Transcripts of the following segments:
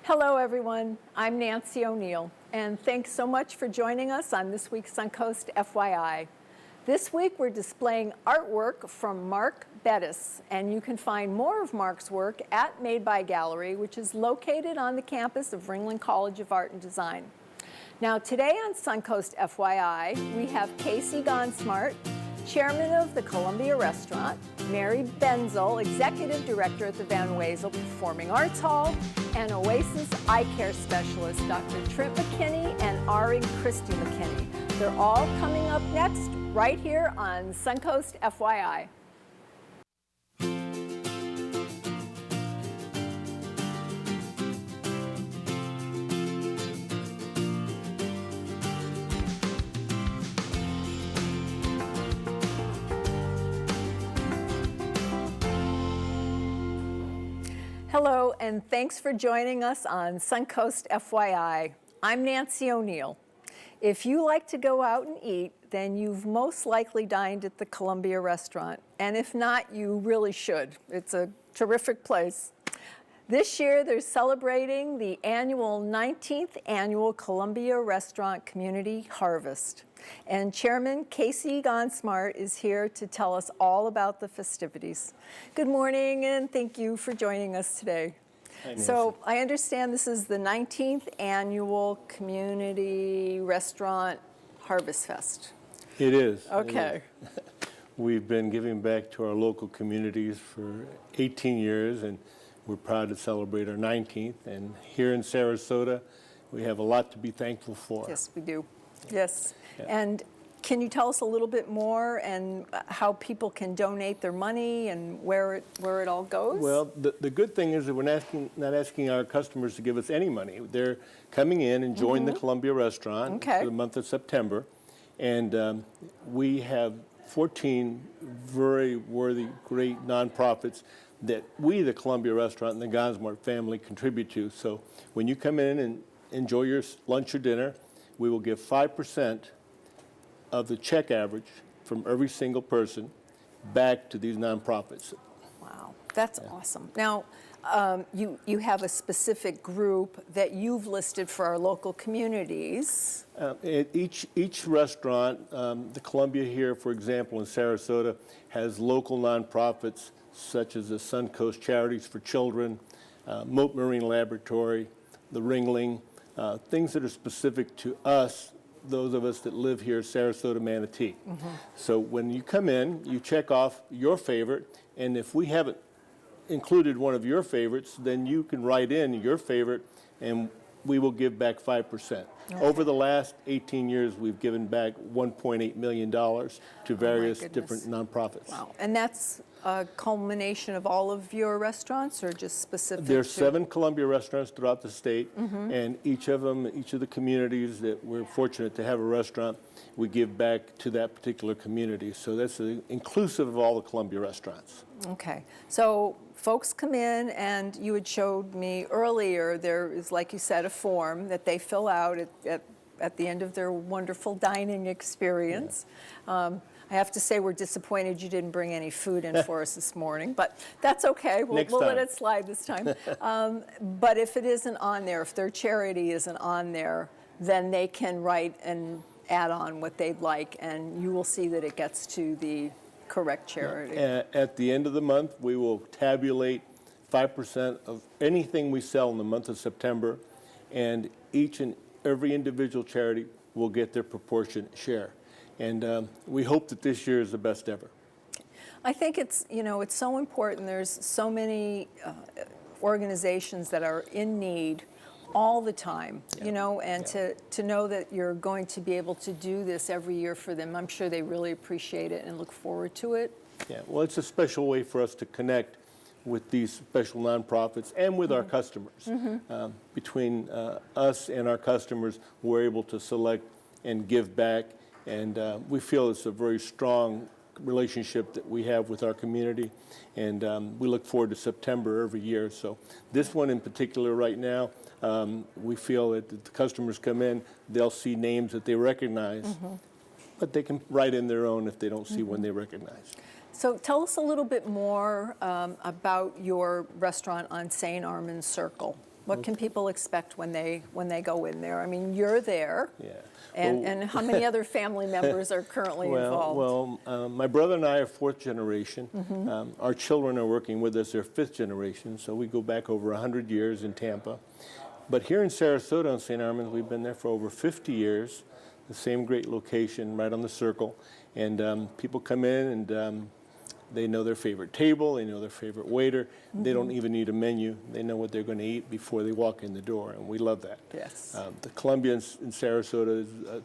Hello, everyone. I'm Nancy O'Neill, and thanks so much for joining us on this week's Suncoast FYI. This week, we're displaying artwork from Mark Bettis, and you can find more of Mark's work at Made by Gallery, which is located on the campus of Ringling College of Art and Design. Now, today on Suncoast FYI, we have Casey Gonsmart, Chairman of the Columbia Restaurant, Mary Benzel, Executive Director at the Van Wezel Performing Arts Hall, and Oasis Eye Care Specialist, Dr. Trent McKinney and Ari Christy McKinney. They're all coming up next, right here on Suncoast FYI. Hello, and thanks for joining us on Suncoast FYI. I'm Nancy O'Neill. If you like to go out and eat, then you've most likely dined at the Columbia Restaurant. And if not, you really should. It's a terrific place. This year, they're celebrating the 19th annual Columbia Restaurant Community Harvest. And Chairman Casey Gonsmart is here to tell us all about the festivities. Good morning, and thank you for joining us today. Hi, so I understand this is the 19th annual Community Restaurant Harvest Fest. It is. Okay. It is. We've been giving back to our local communities for 18 years, and we're proud to celebrate our 19th. And here in Sarasota, we have a lot to be thankful for. Yes, we do. Yes. Yeah. And can you tell us a little bit more and how people can donate their money and where it all goes? Well, the good thing is that we're not asking our customers to give us any money. They're coming in and joining the Columbia Restaurant for the month of September. And we have 14 very worthy, great nonprofits that we, the Columbia Restaurant and the Gonsmart family, contribute to. So when you come in and enjoy your lunch or dinner, we will give 5% of the check average from every single person back to these nonprofits. Wow, that's awesome. Now, you have a specific group that you've listed for our local communities. Each restaurant, the Columbia here, for example, in Sarasota, has local nonprofits such as the Suncoast Charities for Children, Moat Marine Laboratory, the Ringling, things that are specific to us, those of us that live here, Sarasota, Manatee. So when you come in, you check off your favorite, and if we haven't included one of your favorites, then you can write in your favorite, and we will give back 5%. Over the last 18 years, we've given back $1.8 million to various different nonprofits. Wow, and that's a culmination of all of your restaurants or just specific? There's 7 Columbia restaurants throughout the state, and each of the communities that we're fortunate to have a restaurant, we give back to that particular community. So that's inclusive of all the Columbia restaurants. Okay, so folks come in, and you had showed me earlier, there is, like you said, a form that they fill out at the end of their wonderful dining experience. I have to say we're disappointed you didn't bring any food in for us this morning, but that's okay. We'll let it slide this time. But if it isn't on there, if their charity isn't on there, then they can write and add on what they'd like, and you will see that it gets to the correct charity. At the end of the month, we will tabulate 5% of anything we sell in the month of September, and each and every individual charity will get their proportionate share. And we hope that this year is the best ever. I think it's so important. There's so many organizations that are in need all the time, and to know that you're going to be able to do this every year for them, I'm sure they really appreciate it and look forward to it. Yeah, well, it's a special way for us to connect with these special nonprofits and with our customers. Between us and our customers, we're able to select and give back, and we feel it's a very strong relationship that we have with our community, and we look forward to September every year. So this one in particular right now, we feel that the customers come in, they'll see names that they recognize, but they can write in their own if they don't see one they recognize. So tell us a little bit more about your restaurant on St. Armand's Circle. What can people expect when they go in there? I mean, you're there. Yeah. And how many other family members are currently involved? My brother and I are fourth generation. Mm-hmm. Our children are working with us. They're fifth generation, so we go back over 100 years in Tampa. But here in Sarasota on St. Armands, we've been there for over 50 years, the same great location right on the circle. And people come in and they know their favorite table, they know their favorite waiter. Mm-hmm. They don't even need a menu. They know what they're going to eat before they walk in the door, and we love that. Yes. The Columbia in Sarasota is a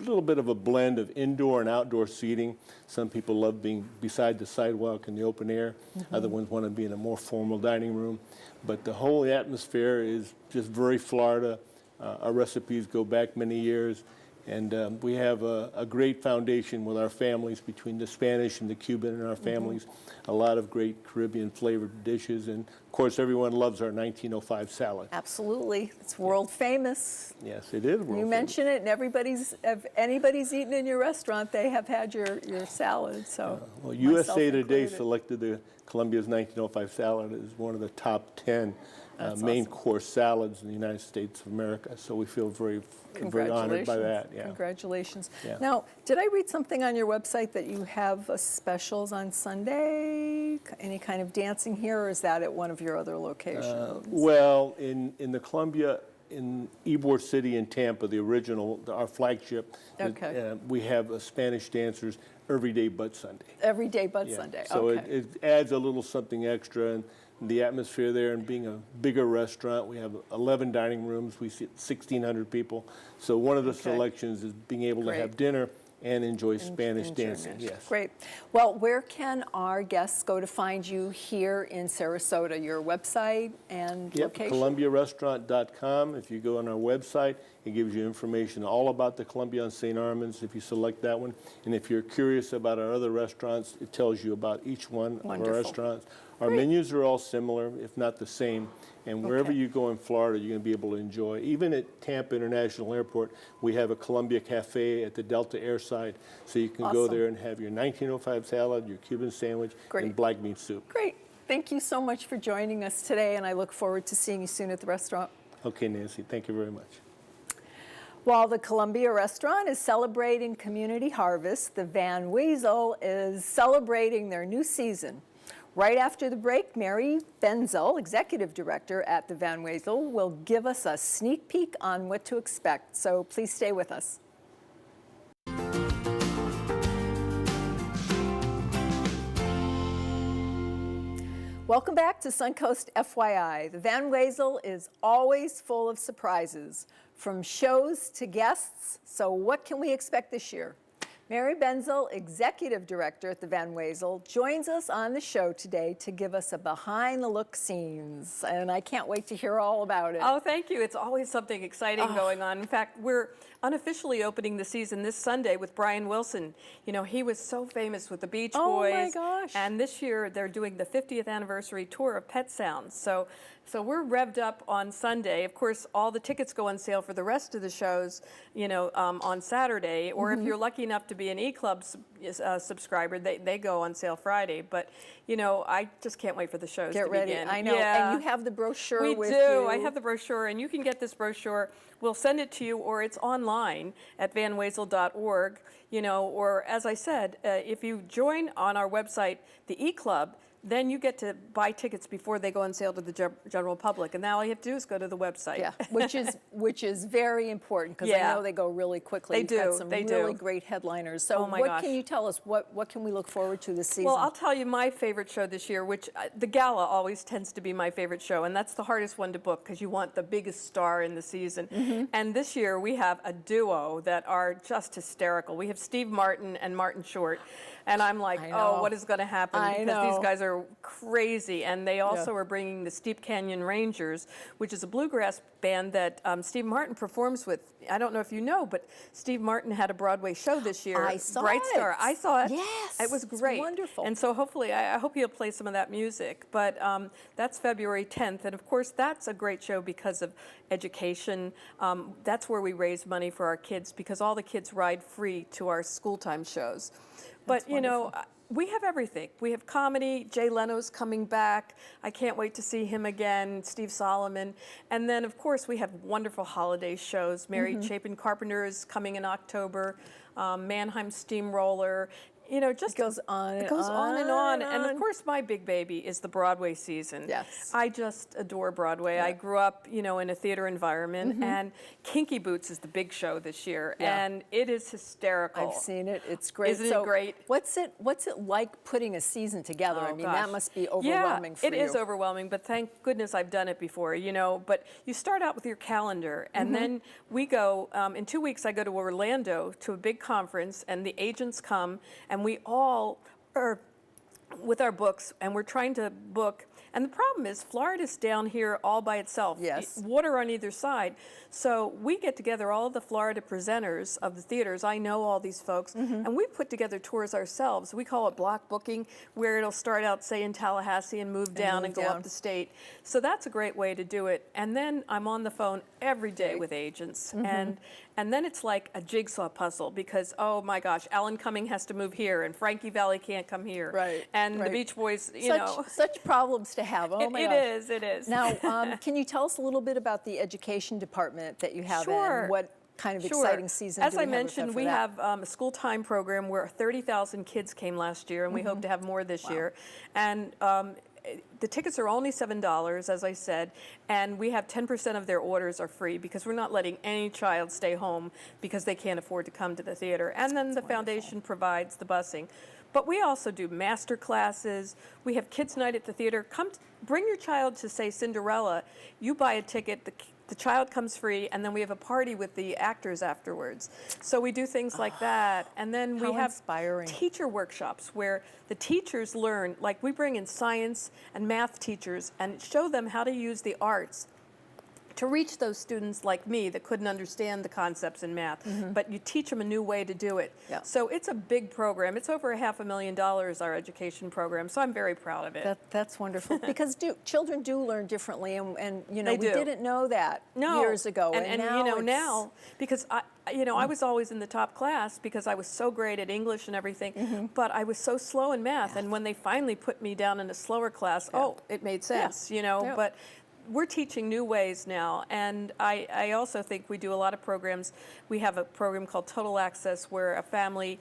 little bit of a blend of indoor and outdoor seating. Some people love being beside the sidewalk in the open air. Mm-hmm. Other ones want to be in a more formal dining room. But the whole atmosphere is just very Florida. Our recipes go back many years. And we have a great foundation with our families, between the Spanish and the Cuban in our families. Mm-hmm. A lot of great Caribbean flavored dishes. And of course, everyone loves our 1905 salad. Absolutely. It's world famous. Yes, it is world famous. You mention it, and if anybody's eaten in your restaurant, they have had your salad. So, well, USA Today included. selected the Columbia's 1905 salad as one of the top 10 main awesome. Course salads in the United States of America. So we feel very honored by that. Yeah. Congratulations. Yeah. Now, did I read something on your website that you have specials on Sunday? Any kind of dancing here, or is that at one of your other locations? Well, in the Columbia, in Ybor City in Tampa, the original, our flagship, Okay. we have Spanish dancers every day but Sunday. Every day but Yeah. Sunday. So Okay. it adds a little something extra. And the atmosphere there, and being a bigger restaurant, we have 11 dining rooms, we see 1,600 people. So one of the selections is being able to have dinner and enjoy Spanish dancing. Yes. Great. Well, where can our guests go to find you here in Sarasota? Your website and location? ColumbiaRestaurant.com. If you go on our website, it gives you information all about the Columbia on St. Armands if you select that one. And if you're curious about our other restaurants, it tells you about each one of our restaurants. Our menus are all similar, if not the same. And wherever you go in Florida, you're going to be able to enjoy. Even at Tampa International Airport, we have a Columbia Cafe at the Delta Airside. So you can go there and have your 1905 salad, your Cuban sandwich, and black bean soup. Great. Thank you so much for joining us today, and I look forward to seeing you soon at the restaurant. Okay, Nancy. Thank you very much. While the Columbia Restaurant is celebrating Community Harvest, the Van Wezel is celebrating their new season. Right after the break, Mary Benzel, Executive Director at the Van Wezel, will give us a sneak peek on what to expect. So please stay with us. Welcome back to Suncoast FYI. The Van Wezel is always full of surprises, from shows to guests. So what can we expect this year? Mary Benzel, Executive Director at the Van Wezel, joins us on the show today to give us a behind-the-look scenes, and I can't wait to hear all about it. Oh, thank you. It's always something exciting going on. In fact, we're unofficially opening the season this Sunday with Brian Wilson. You know, he was so famous with the Beach Boys. Oh, my gosh. And this year, they're doing the 50th anniversary tour of Pet Sounds. So we're revved up on Sunday. Of course, all the tickets go on sale for the rest of the shows, you know, on Saturday. Or if you're lucky enough to be an E-Club subscriber, they go on sale Friday. But, you know, I just can't wait for the shows to ready. begin. I know. Yeah. And you have the brochure with you. you. We do. I have the brochure, and you can get this brochure. We'll send it to you, or it's online at vanwezel.org. You know, or as I said, if you join on our website, the E-Club, then you get to buy tickets before they go on sale to the general public. And now all you have to do is go to the website. Yeah, which is very important, because I know they go really quickly. They do. You've got some they really do. great headliners. So Oh my what gosh. can you tell us? What can we look forward to this season? Well, I'll tell you my favorite show this year, which the gala always tends to be my favorite show, and that's the hardest one to book because you want the biggest star in the season. And this year we have a duo that are just hysterical. We have Steve Martin and Martin Short, and I'm like, oh, what is going to happen? Because these guys are crazy, and they also are bringing the Steep Canyon Rangers, which is a bluegrass band that Steve Martin performs with. I don't know if you know, but Steve Martin had a Broadway show this year. I saw Bright it. Star. I saw it. Yes, it was it's great. wonderful. And so hopefully, I hope you'll play some of that music. But that's February 10th, and of course, that's a great show because of education. That's where we raise money for our kids, because all the kids ride free to our school time shows. But you know, We have everything. We have comedy. Jay Leno's coming back. I can't wait to see him again. Steve Solomon. And then, of course, we have wonderful holiday shows. Mary Chapin Carpenter is coming in October. Mannheim Steamroller. You know, just It goes on and it goes on and on on. And of course, my big baby is the Broadway season. Yes. I just adore Broadway. I grew up, you know, in a theater environment, and Kinky Boots is the big show this year, Yeah. and it is hysterical. I've seen it. It's great. Isn't it great? What's it like putting a season together? I Oh, mean, gosh. that must be overwhelming for you. Yeah, it is overwhelming, but thank goodness I've done it before, you know. But you start out with your calendar, and then we go, in 2 weeks, I go to Orlando to a big conference, and the agents come, and we all are with our books, and we're trying to book. And the problem is, Florida's down here all by itself. Yes. Water on either side. So we get together all of the Florida presenters of the theaters. I know all these folks. And we put together tours ourselves. We call it block booking, where it'll start out, say, in Tallahassee and move down move and go down. up the state. So that's a great way to do it. And then I'm on the phone every day with agents. And then it's like a jigsaw puzzle because, oh my gosh, Alan Cumming has to move here and Frankie Valli can't come here. Right, And right. the Beach Boys, you know. Such problems to have. Oh my It gosh. is, it is. Now, can you tell us a little bit about the education department that you have Sure. and what kind of Sure. exciting season As do we I have mentioned, for we that? have a school time program where 30,000 kids came last year, and we hope to have more this year. And the tickets are only $7, as I said, and we have 10% of their orders are free because we're not letting any child stay home because they can't afford to come to the theater. And then the foundation provides the busing. But we also do master classes. We have kids' night at the theater. Bring your child to, say, Cinderella. You buy a ticket. The child comes free, and then we have a party with the actors afterwards. So we do things like that. And then we How have inspiring. teacher workshops where the teachers learn, like we bring in science and math teachers and show them how to use the arts to reach those students like me that couldn't understand the concepts in math, but you teach them a new way to do it. Yeah. So it's a big program. It's over $500,000, our education program, so I'm very proud of it. That's wonderful because children do learn differently, and you know They we do. didn't know that years ago, and now you know it's- now because I was always in the top class because I was so great at English and everything, but I was so slow in math. And when they finally put me down in a slower class, it made sense, you know. Yeah. But we're teaching new ways now, and I also think we do a lot of programs. We have a program called Total Access where a family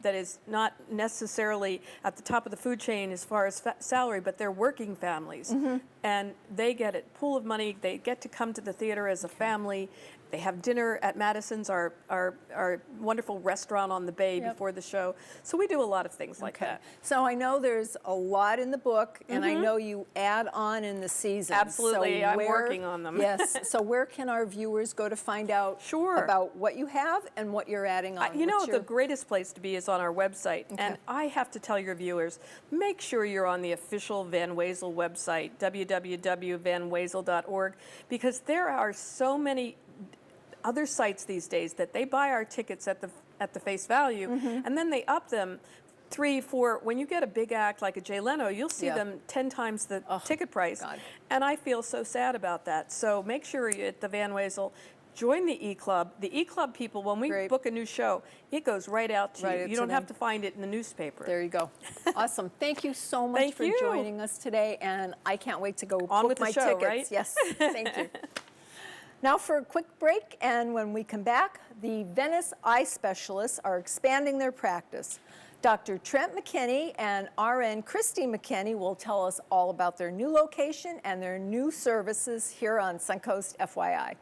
that is not necessarily at the top of the food chain as far as salary, but they're working families, and they get a pool of money. They get to come to the theater as a family. They have dinner at Madison's, our wonderful restaurant on the bay before the show. So we do a lot of things like that. So I know there's a lot in the book, and I know you add on in the season. Absolutely. So I'm working on them. Yes. So where can our viewers go to find out Sure. about what you have and what you're adding on? You know, What's your- the greatest place to be is on our website. And I have to tell your viewers, make sure you're on the official Van Wezel website, www.vanwezel.org, because there are so many other sites these days that they buy our tickets at the face value, and then they up them 3, 4. When you get a big act like a Jay Leno, you'll see them 10 times the ticket price. God. And I feel so sad about that. So make sure you're at the Van Wezel. Join the E-Club. The E-Club people, when we Great. book a new show, it goes right out to Right you. to You don't have them. to find it in the newspaper. There you go. Awesome. Thank you so much Thank for you. joining us today, and I can't wait to go On book with the my show, tickets. right? Yes. Thank you. Now for a quick break, and when we come back, the Venice eye specialists are expanding their practice. Dr. Trent McKinney and RN Christy McKinney will tell us all about their new location and their new services here on Suncoast FYI.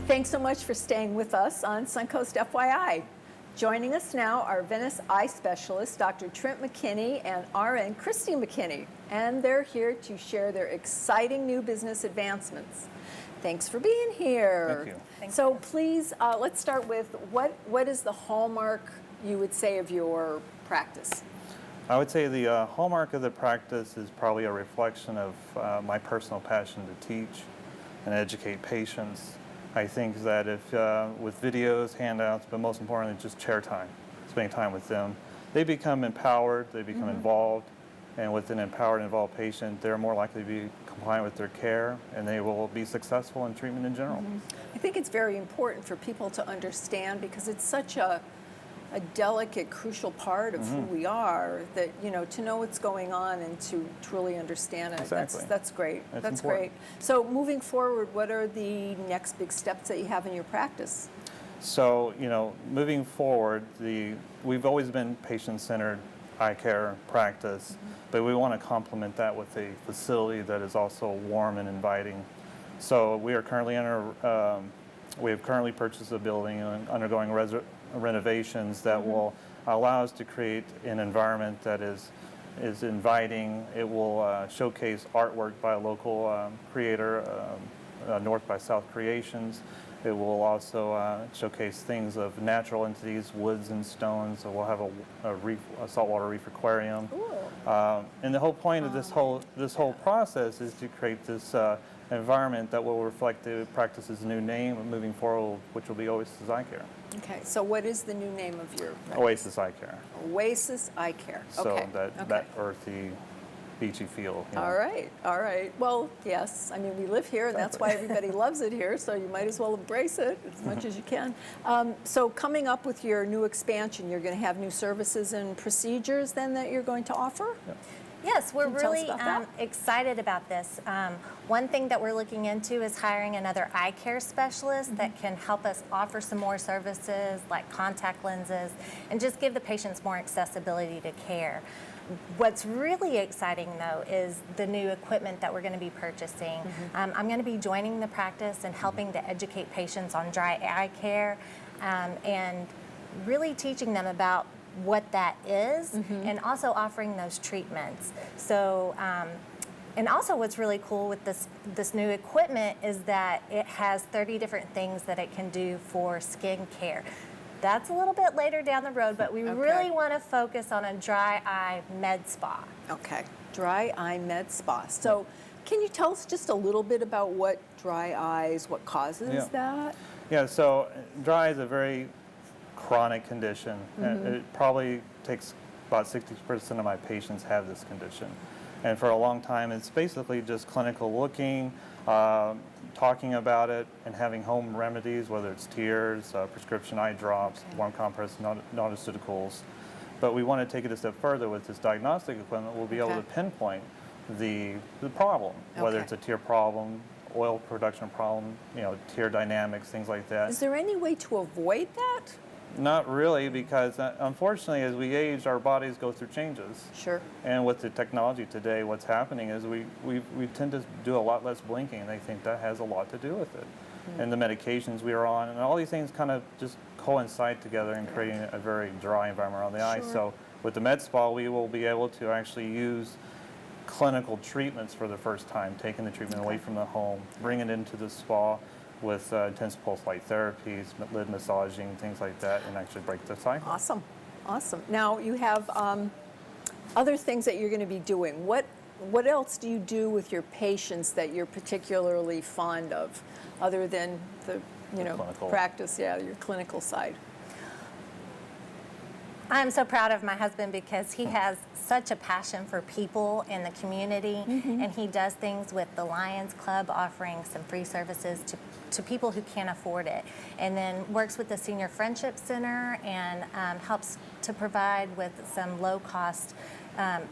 Thanks so much for staying with us on Suncoast FYI. Joining us now are Venice eye specialists, Dr. Trent McKinney and RN Christy McKinney, and they're here to share their exciting new business advancements. Thanks for being here. Thank you. So please, let's start with what is the hallmark, you would say, of your practice? I would say the hallmark of the practice is probably a reflection of my personal passion to teach and educate patients. I think that if with videos, handouts, but most importantly just chair time, spending time with them, they become empowered, they become involved, And with an empowered and involved patient, they're more likely to be compliant with their care, and they will be successful in treatment in general. I think it's very important for people to understand, because it's such a delicate, crucial part of who we are, that, to know what's going on and to truly understand it. Exactly. That's great. That's important. great. So moving forward, what are the next big steps that you have in your practice? So, moving forward, we've always been patient-centered eye care practice, but we want to complement that with a facility that is also warm and inviting. So we are currently we have currently purchased a building and undergoing renovations that will allow us to create an environment that is inviting. It will showcase artwork by a local creator, North by South Creations. It will also showcase things of natural entities, woods and stones. So we'll have a saltwater reef aquarium. And the whole point of this whole process is to create this environment that will reflect the practice's new name moving forward, which will be Oasis Eye Care. Okay, so what is the new name of your practice? Oasis Eye Care. Oasis Eye Care. So Okay. that earthy, beachy feel. All right, all right. Well, yes, I mean, we live here, and that's why everybody loves it here, so you might as well embrace it as much as you can. So coming up with your new expansion, you're going to have new services and procedures then that you're going to offer? Yep. Yes, we're Can you tell us really about that? excited about this. One thing that we're looking into is hiring another eye care specialist that can help us offer some more services like contact lenses and just give the patients more accessibility to care. What's really exciting, though, is the new equipment that we're going to be purchasing. I'm going to be joining the practice and helping to educate patients on dry eye care and really teaching them about what that is and also offering those treatments. So, and also what's really cool with this new equipment is that it has 30 different things that it can do for skin care. That's a little bit later down the road, but we really want to focus on a dry eye med spa. Okay, dry eye med spa. So can you tell us just a little bit about what dry eyes, what causes that? Yeah, so dry eye is a very chronic condition. It probably takes about 60% of my patients have this condition. And for a long time, it's basically just clinical looking, talking about it, and having home remedies, whether it's tears, prescription eye drops, warm compress, non-nutraceuticals. But we want to take it a step further with this diagnostic equipment. We'll be able to pinpoint the problem, whether it's a tear problem, oil production problem, tear dynamics, things like that. Is there any way to avoid that? Not really, because unfortunately, as we age, our bodies go through changes. Sure. And with the technology today, what's happening is we tend to do a lot less blinking, and I think that has a lot to do with it. And the medications we are on, and all these things kind of just coincide together in creating a very dry environment around the eye. So with the med spa, we will be able to actually use clinical treatments for the first time, taking the treatment away from the home, bring it into the spa with intense pulse light therapies, lid massaging, things like that, and actually break the cycle. Awesome, awesome. Now you have other things that you're going to be doing. What else do you do with your patients that you're particularly fond of, other than the clinical practice? Yeah, your clinical side. I'm so proud of my husband because he has such a passion for people in the community, and he does things with the Lions Club, offering some free services to people who can't afford it, and then works with the Senior Friendship Center and helps to provide with some low-cost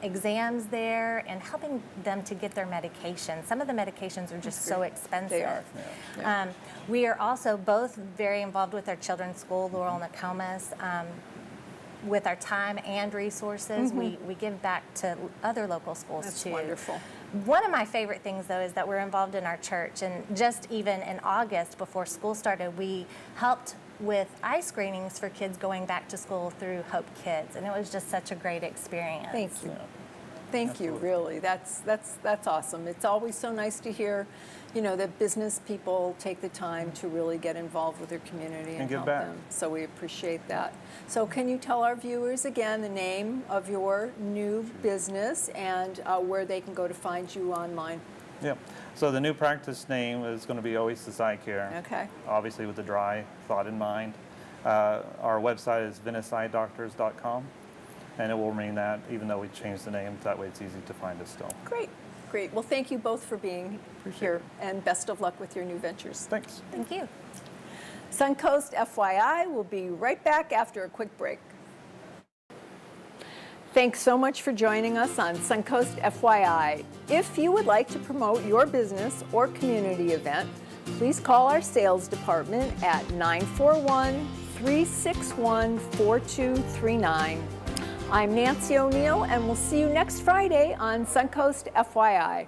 exams there and helping them to get their medications. Some of the medications are just so expensive. They are. Yeah. We are also both very involved with our children's school, Laurel Nokomis. With our time and resources, we give back to other local schools That's too. wonderful. One of my favorite things, though, is that we're involved in our church. And just even in August, before school started, we helped with eye screenings for kids going back to school through Hope Kids. And it was just such a great experience. Thank you. Thank you, really. That's awesome. It's always so nice to hear, that business people take the time to really get involved with their community and give help back. them. So we appreciate that. So can you tell our viewers again the name of your new business and where they can go to find you online? Yep. So the new practice name is going to be Oasis Eye Care. Okay. Obviously with the dry thought in mind. Our website is VeniceEyeDoctors.com. and it will remain that even though we changed the name. That way it's easy to find us still. Great, great. Well, thank you both for being here, and best of luck with your new ventures. Thanks. Thank you. Suncoast FYI will be right back after a quick break. Thanks so much for joining us on Suncoast FYI. If you would like to promote your business or community event, please call our sales department at 941-361-4239. I'm Nancy O'Neill, and we'll see you next Friday on Suncoast FYI.